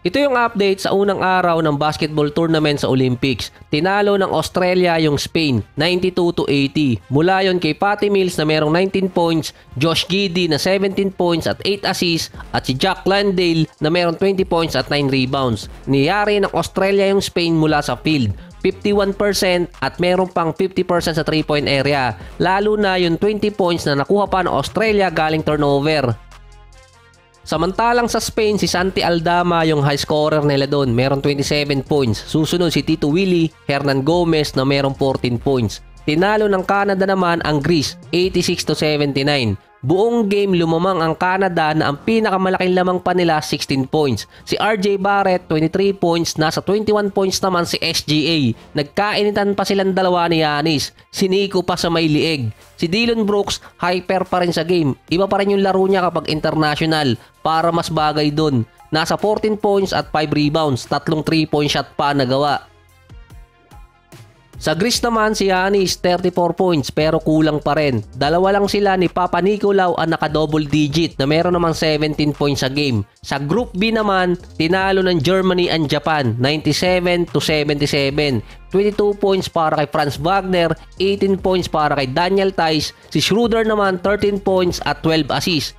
Ito yung update sa unang araw ng basketball tournament sa Olympics. Tinalo ng Australia yung Spain, 92-80. Mula yon kay Patty Mills na merong 19 points, Josh Giddey na 17 points at 8 assists, at si Jack Landale na merong 20 points at 9 rebounds. Niyari ng Australia yung Spain mula sa field, 51% at meron pang 50% sa 3-point area. Lalo na yung 20 points na nakuha pa ng Australia galing turnover. Samantalang sa Spain, si Santi Aldama yung high scorer nila doon, meron 27 points. Susunod si Tito Willie, Hernan Gomez na meron 14 points. Tinalo ng Canada naman ang Greece, 86-79. Buong game lumamang ang Canada na ang pinakamalaking lamang pa nila 16 points. Si RJ Barrett 23 points, nasa 21 points naman si SGA. Nagkainitan pa silang dalawa ni Giannis. Si Nico pa sa may lieg. Si Dillon Brooks hyper pa rin sa game. Iba pa rin yung laro niya kapag international para mas bagay doon. Nasa 14 points at 5 rebounds, tatlong 3-point shot pa nagawa. Sa Greece naman si Giannis 34 points pero kulang pa rin. Dalawa lang sila ni Papa Nicolau ang naka-double digit na meron namang 17 points sa game. Sa Group B naman, tinalo ng Germany ang Japan 97-77. 22 points para kay Franz Wagner, 18 points para kay Daniel Theis. Si Schroeder naman 13 points at 12 assists.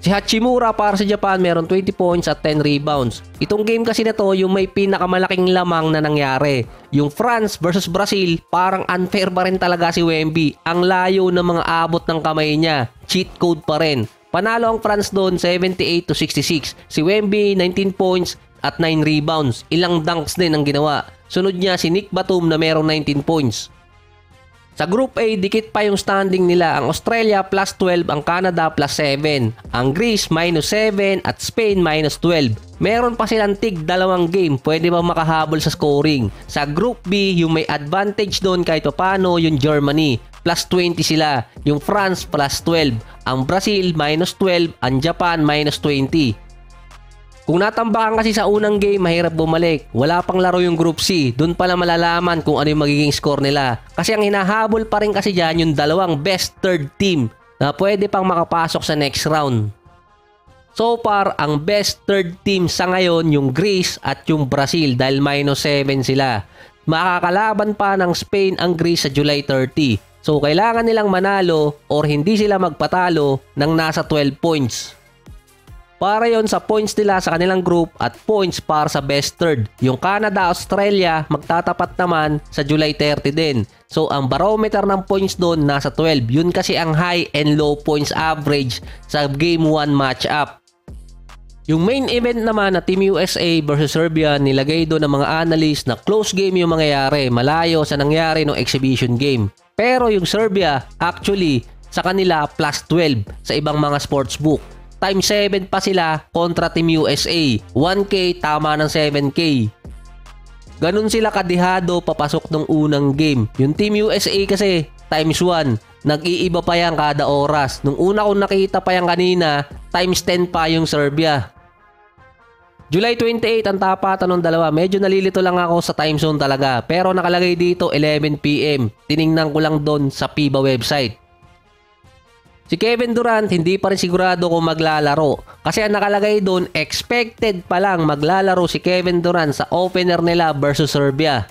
Si Hachimura para sa Japan meron 20 points at 10 rebounds. Itong game kasi na to yung may pinakamalaking lamang na nangyari. Yung France versus Brazil, parang unfair pa rin talaga si Wemby. Ang layo ng mga abot ng kamay niya. Cheat code pa rin. Panalo ang France doon 78-66. Si Wemby 19 points at 9 rebounds. Ilang dunks din ang ginawa. Sunod niya si Nick Batum na merong 19 points. Sa Group A, dikit pa yung standing nila. Ang Australia plus 12, ang Canada plus 7. Ang Greece minus 7 at Spain minus 12. Meron pa silang tig dalawang game. Pwede ba makahabol sa scoring? Sa Group B, yung may advantage doon kahit paano yung Germany. Plus 20 sila. Yung France plus 12. Ang Brazil minus 12. Ang Japan minus 20. Kung natambakan kasi sa unang game, mahirap bumalik. Wala pang laro yung Group C. Doon pala malalaman kung ano yung magiging score nila. Kasi ang hinahabol pa rin kasi dyan yung dalawang best third team na pwede pang makapasok sa next round. So far, ang best third team sa ngayon yung Greece at yung Brazil dahil minus 7 sila. Makakalaban pa ng Spain ang Greece sa July 30. So kailangan nilang manalo or hindi sila magpatalo ng nasa 12 points. Para yon sa points nila sa kanilang group at points para sa best third. Yung Canada-Australia magtatapat naman sa July 30 din. So ang barometer ng points doon nasa 12. Yun kasi ang high and low points average sa Game 1 matchup. Yung main event naman na Team USA versus Serbia, nilagay doon ng mga analyst na close game yung mangyayari. Malayo sa nangyari ng exhibition game. Pero yung Serbia, actually, sa kanila plus 12 sa ibang mga sportsbook. Times 7 pa sila kontra Team USA. 1K tama ng 7K. Ganun sila kadihado papasok ng unang game. Yung Team USA kasi times 1. Nag-iiba pa yan kada oras. Nung una kong nakita pa yan kanina, times 10 pa yung Serbia. July 28 ang tapatan ng dalawa. Medyo nalilito lang ako sa time zone talaga. Pero nakalagay dito 11 PM. Tiningnan ko lang doon sa FIBA website. Si Kevin Durant hindi pa rin sigurado kung maglalaro kasi ang nakalagay doon expected pa lang maglalaro si Kevin Durant sa opener nila versus Serbia.